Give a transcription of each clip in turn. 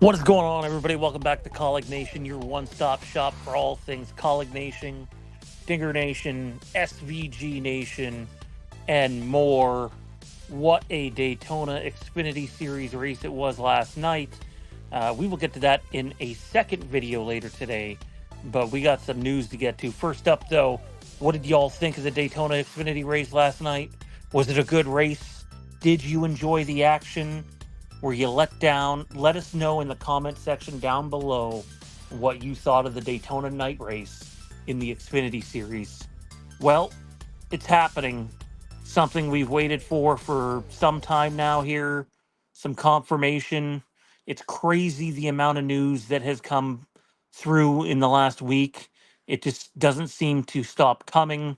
What is going on, everybody? Welcome back to Kaulig Nation, your one-stop shop for all things Kaulig Nation, Dinger Nation, SVG Nation, and more. What a Daytona Xfinity Series race it was last night. We will get to that in a second video later today, but we got some news to get to. First up, though, what did y'all think of the Daytona Xfinity race last night? Was it a good race? Did you enjoy the action? Were you let down? Let us know in the comment section down below what you thought of the Daytona night race in the Xfinity Series. Well, it's happening. Something we've waited for some time now here. Some confirmation. It's crazy the amount of news that has come through in the last week. It just doesn't seem to stop coming.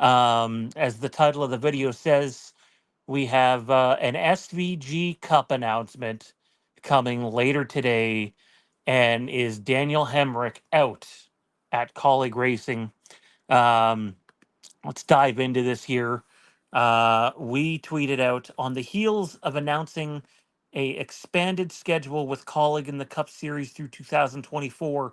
As the title of the video says, we have an SVG Cup announcement coming later today, and is Daniel Hemric out at Kaulig Racing? Um, let's dive into this here. We tweeted out on the heels of announcing a expanded schedule with Kaulig in the Cup Series through 2024.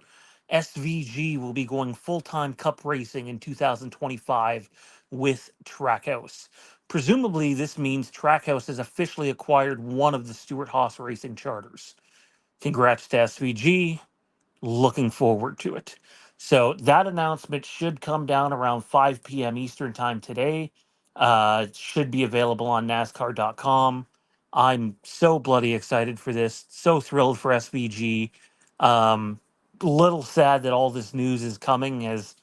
SVG will be going full-time Cup racing in 2025 with Trackhouse. Presumably, this means Trackhouse has officially acquired one of the Stewart Haas Racing charters. Congrats to SVG. Looking forward to it. So that announcement should come down around 5 p.m. Eastern time today. It should be available on NASCAR.com. I'm so bloody excited for this. So thrilled for SVG. Um, Little sad that all this news is coming as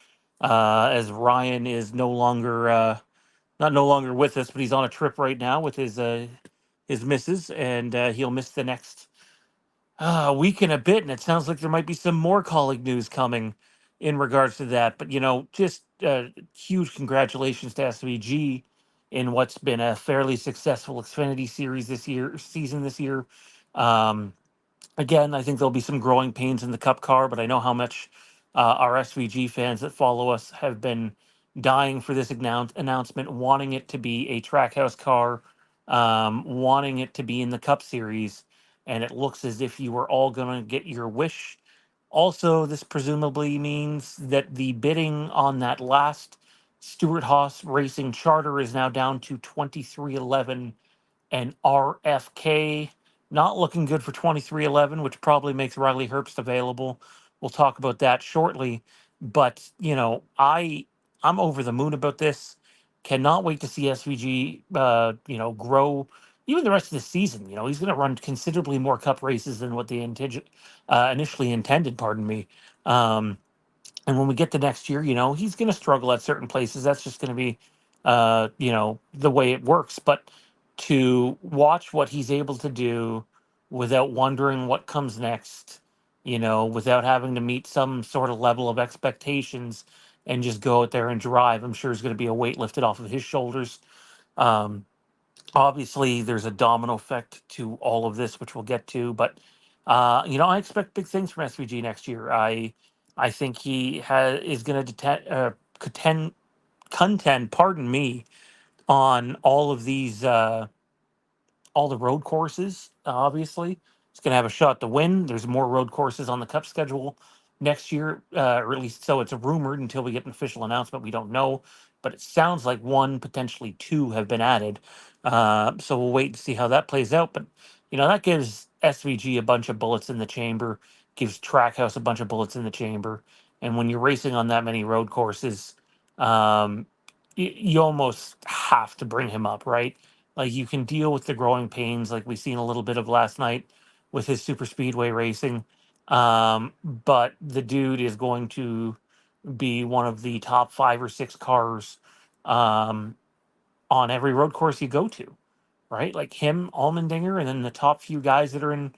Ryan is not no longer with us, but he's on a trip right now with his missus, and he'll miss the next a week and a bit, and it sounds like there might be some more colleague news coming in regards to that. But just huge congratulations to SVG in what's been a fairly successful Xfinity season this year. Um, Again, I think there'll be some growing pains in the Cup car, but I know how much our SVG fans that follow us have been dying for this announcement, wanting it to be a Trackhouse car, wanting it to be in the Cup Series, and it looks as if you are all going to get your wish. Also, this presumably means that the bidding on that last Stewart Haas Racing charter is now down to 2311 and RFK. Not looking good for 2311, which probably makes Riley Herbst available. We'll talk about that shortly. But, I'm over the moon about this. Cannot wait to see SVG, grow even the rest of the season. He's going to run considerably more cup races than what they initially intended, pardon me. Um, and when we get to next year, he's going to struggle at certain places. That's just going to be, the way it works. But to watch what he's able to do without wondering what comes next, without having to meet some sort of level of expectations and just go out there and drive, I'm sure is going to be a weight lifted off of his shoulders. Um, Obviously, there's a domino effect to all of this, which we'll get to. But I expect big things from SVG next year. I think he is going to contend, pardon me, on all of these all the road courses. Obviously, he's going to have a shot to win. There's more road courses on the Cup schedule next year, or at least so it's rumored. Until we get an official announcement, we don't know. But it sounds like one, potentially two, have been added. So we'll wait to see how that plays out. But that gives SVG a bunch of bullets in the chamber, gives Trackhouse a bunch of bullets in the chamber. And when you're racing on that many road courses, um, you almost have to bring him up, right? Like, you can deal with the growing pains, like we've seen a little bit of last night with his super speedway racing. But the dude is going to be one of the top 5 or 6 cars um, on every road course you go to, right? Like him, Allmendinger, and then the top few guys that are in,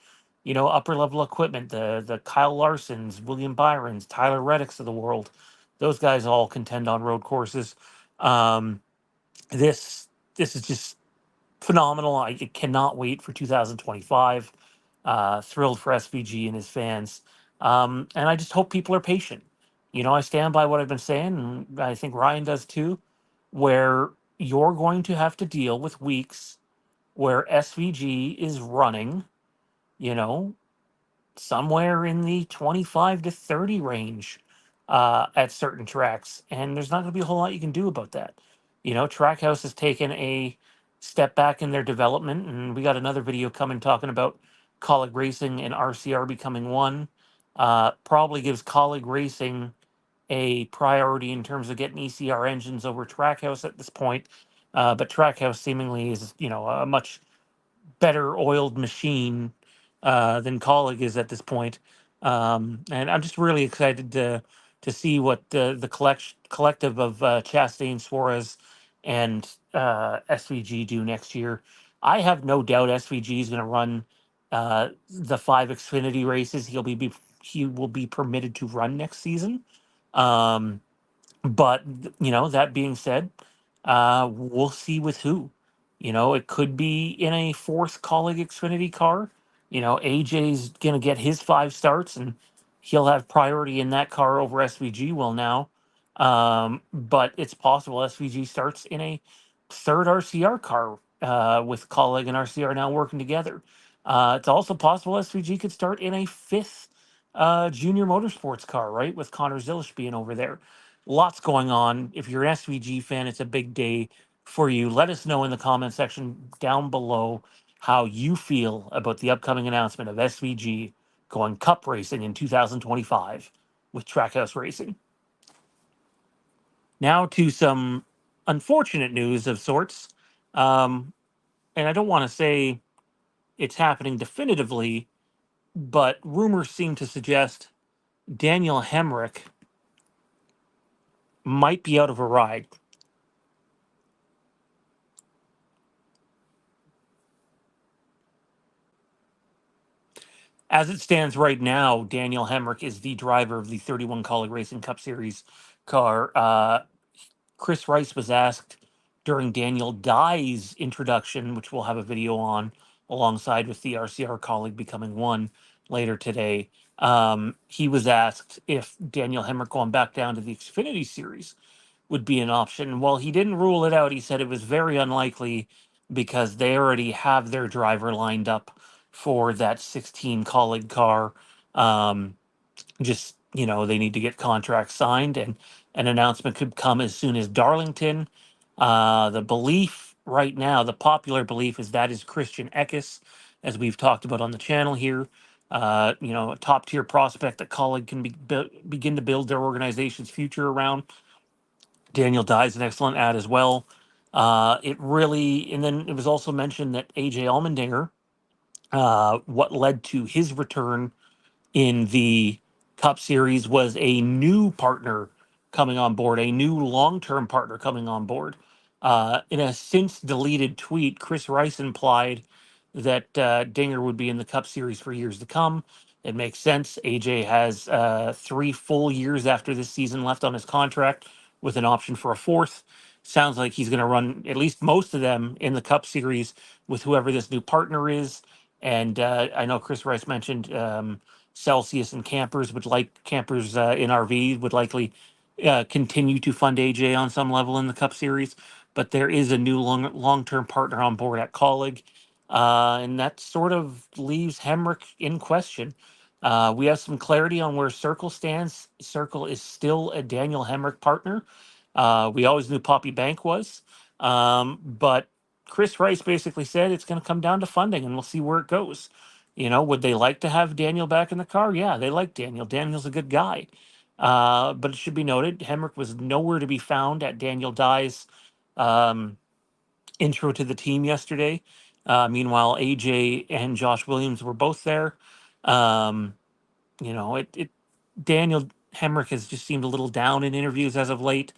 upper level equipment, the Kyle Larsons, William Byrons, Tyler Reddicks of the world. Those guys all contend on road courses. Um, this is just phenomenal. I cannot wait for 2025. Thrilled for SVG and his fans. And I just hope people are patient. I stand by what I've been saying, and I think Ryan does too, where you're going to have to deal with weeks where SVG is running, you know, somewhere in the 25 to 30 range at certain tracks. And there's not going to be a whole lot you can do about that. Trackhouse has taken a step back in their development, and we got another video coming talking about Kaulig Racing and RCR becoming one. Probably gives Kaulig Racing a priority in terms of getting ECR engines over Trackhouse at this point. But Trackhouse seemingly is, a much better oiled machine than Kaulig is at this point. And I'm just really excited to see what the collective of Chastain, Suarez, and SVG do next year. I have no doubt SVG is going to run the 5 Xfinity races. He will be permitted to run next season. But that being said, we'll see with who. It could be in a fourth Kaulig Xfinity car. AJ's gonna get his 5 starts, and he'll have priority in that car over SVG will now. But it's possible SVG starts in a third RCR car with Kaulig and RCR now working together. It's also possible SVG could start in a fifth junior motorsports car, right, with Connor Zilish being over there. Lots going on. If you're an SVG fan, it's a big day for you. Let us know in the comment section down below how you feel about the upcoming announcement of SVG going cup racing in 2025 with Trackhouse Racing. Now to some unfortunate news of sorts. And I don't want to say it's happening definitively, but rumors seem to suggest Daniel Hemric might be out of a ride. As it stands right now, Daniel Hemric is the driver of the 31 Kaulig Racing Cup Series car. Chris Rice was asked during Daniel Dye's introduction, which we'll have a video on alongside with the RCR Kaulig becoming one later today. He was asked if Daniel Hemric going back down to the Xfinity Series would be an option. Well, he didn't rule it out. He said it was very unlikely because they already have their driver lined up for that 16 Kaulig car. They need to get contracts signed, and an announcement could come as soon as Darlington. The belief right now, the popular belief is that is Christian Eckes, as we've talked about on the channel here. A top tier prospect that Kaulig can begin to build their organization's future around. Daniel Dye's an excellent ad as well. And then it was also mentioned that AJ Allmendinger, what led to his return in the Cup Series was a new partner coming on board, a new long-term partner coming on board. In a since deleted tweet, Chris Rice implied that Dinger would be in the Cup Series for years to come. It makes sense. AJ has 3 full years after this season left on his contract with an option for a fourth. Sounds like he's going to run at least most of them in the Cup Series with whoever this new partner is. And I know Chris Rice mentioned Celsius and Campers in RV would likely continue to fund AJ on some level in the Cup Series, but there is a new long-term partner on board at Kaulig, and that sort of leaves Hemric in question. We have some clarity on where Circle stands. Circle is still a Daniel Hemric partner. We always knew Poppy Bank was, but Chris Rice basically said it's going to come down to funding, and we'll see where it goes. Would they like to have Daniel back in the car? Yeah, they like Daniel. Daniel's a good guy. But it should be noted, Hemric was nowhere to be found at Daniel Dye's intro to the team yesterday. Meanwhile, AJ and Josh Williams were both there. Um, Daniel Hemric has just seemed a little down in interviews as of late.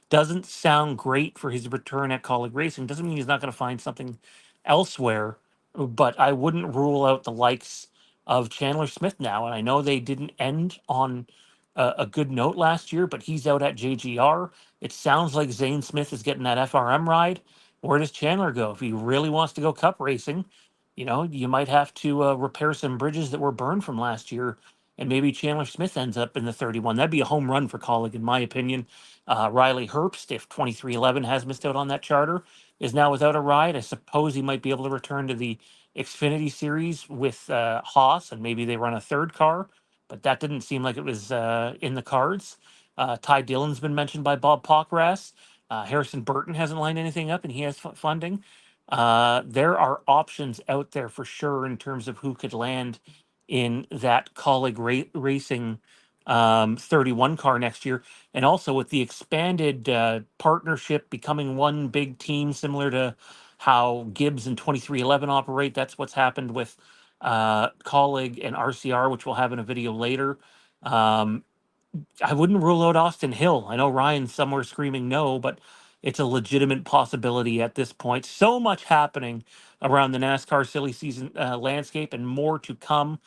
Doesn't sound great for his return at Kaulig Racing. Doesn't mean he's not going to find something elsewhere, but I wouldn't rule out the likes of Chandler Smith now. And I know they didn't end on a good note last year, but he's out at JGR. It sounds like Zane Smith is getting that FRM ride. Where does Chandler go? If he really wants to go cup racing, you might have to repair some bridges that were burned from last year, and maybe Chandler Smith ends up in the 31. That'd be a home run for Kaulig, in my opinion. Riley Herbst, if 2311 has missed out on that charter, is now without a ride. I suppose he might be able to return to the Xfinity Series with Haas, and maybe they run a third car, but that didn't seem like it was in the cards. Ty Dillon's been mentioned by Bob Pockras. Harrison Burton hasn't lined anything up, and he has funding. There are options out there for sure in terms of who could land in that Kaulig Racing 31 car next year. And also with the expanded partnership becoming one big team, similar to how Gibbs and 2311 operate. That's what's happened with Kaulig and RCR, which we'll have in a video later. Um, I wouldn't rule out Austin Hill. I know Ryan's somewhere screaming no, but it's a legitimate possibility at this point. So much happening around the NASCAR silly season landscape, and more to come.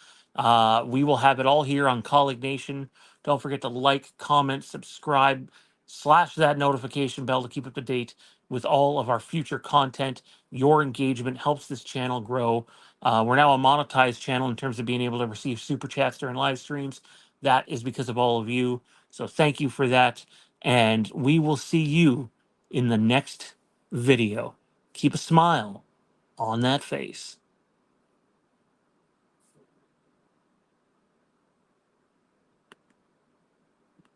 We will have it all here on Colleague Nation. Don't forget to like, comment, subscribe, slash that notification bell to keep up to date with all of our future content. Your engagement helps this channel grow. We're now a monetized channel in terms of being able to receive super chats during live streams. That is because of all of you. So thank you for that. And we will see you in the next video. Keep a smile on that face.